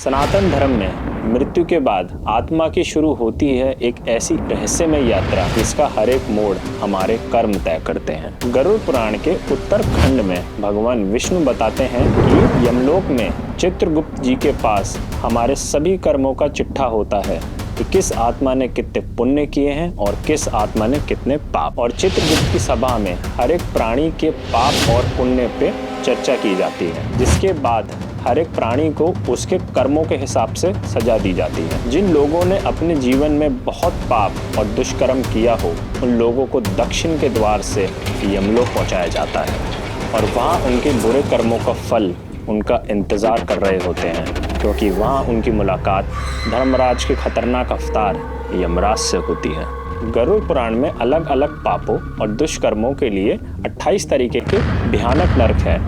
सनातन धर्म में मृत्यु के बाद आत्मा की शुरू होती है एक ऐसी रहस्यमय यात्रा जिसका हर एक मोड़ हमारे कर्म तय करते हैं। गरुड़ पुराण के उत्तरखंड में भगवान विष्णु बताते हैं कि यमलोक में चित्रगुप्त जी के पास हमारे सभी कर्मों का चिट्ठा होता है कि किस आत्मा ने कितने पुण्य किए हैं और किस आत्मा ने कितने पाप। और चित्रगुप्त की सभा में हर एक प्राणी के पाप और पुण्य पे चर्चा की जाती है, जिसके बाद हर एक प्राणी को उसके कर्मों के हिसाब से सजा दी जाती है। जिन लोगों ने अपने जीवन में बहुत पाप और दुष्कर्म किया हो उन लोगों को दक्षिण के द्वार से यमलोक पहुंचाया जाता है और वहाँ उनके बुरे कर्मों का फल उनका इंतजार कर रहे होते हैं, क्योंकि वहाँ उनकी मुलाकात धर्मराज के खतरनाक अवतार यमराज से होती है। गरुड़ पुराण में अलग अलग पापों और दुष्कर्मों के लिए 28 तरीके के भयानक नरक है।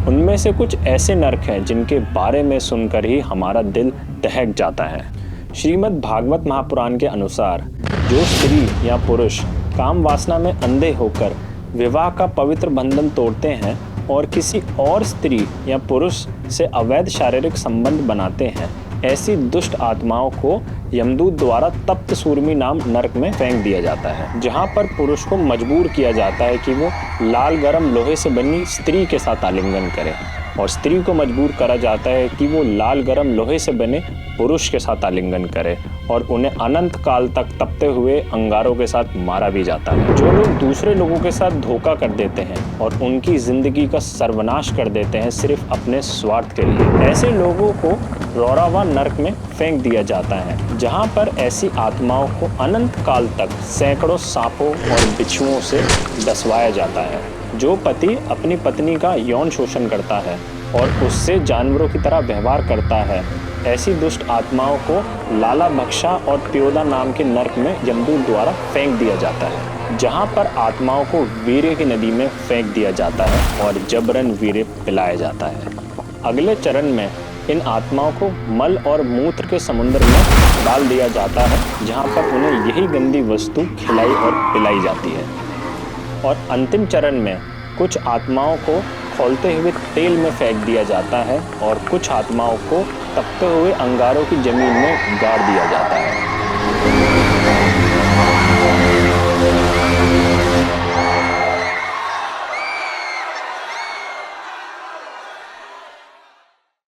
उनमें से कुछ ऐसे नरक हैं जिनके बारे में सुनकर ही हमारा दिल दहक जाता है। श्रीमद् भागवत महापुराण के अनुसार जो स्त्री या पुरुष काम वासना में अंधे होकर विवाह का पवित्र बंधन तोड़ते हैं और किसी और स्त्री या पुरुष से अवैध शारीरिक संबंध बनाते हैं, ऐसी दुष्ट आत्माओं को यमदूत द्वारा तप्त सूर्मी नाम नरक में फेंक दिया जाता है, जहां पर पुरुष को मजबूर किया जाता है कि वो लाल गरम लोहे से बनी स्त्री के साथ आलिंगन करे और स्त्री को मजबूर करा जाता है कि वो लाल गरम लोहे से बने पुरुष के साथ आलिंगन करे और उन्हें अनंत काल तक तपते हुए अंगारों के साथ मारा भी जाता है। जो लोग दूसरे लोगों के साथ धोखा कर देते हैं और उनकी जिंदगी का सर्वनाश कर देते हैं सिर्फ अपने स्वार्थ के लिए, ऐसे लोगों को रौरावा नरक में फेंक दिया जाता है, जहां पर ऐसी आत्माओं को अनंत काल तक सैकड़ों सांपों और बिच्छुओं से डसवाया जाता है। जो पति अपनी पत्नी का यौन शोषण करता है और उससे जानवरों की तरह व्यवहार करता है, ऐसी दुष्ट आत्माओं को लाला भक्षा और प्योदा नाम के नरक में यमदूत द्वारा फेंक दिया जाता है, जहां पर आत्माओं को वीर्य की नदी में फेंक दिया जाता है और जबरन वीर्य पिलाया जाता है। अगले चरण में इन आत्माओं को मल और मूत्र के समुद्र में डाल दिया जाता है, जहां पर उन्हें यही गंदी वस्तु खिलाई और पिलाई जाती है। और अंतिम चरण में कुछ आत्माओं को खौलते हुए तेल में फेंक दिया जाता है और कुछ आत्माओं को तपते हुए अंगारों की जमीन में गाड़ दिया जाता है।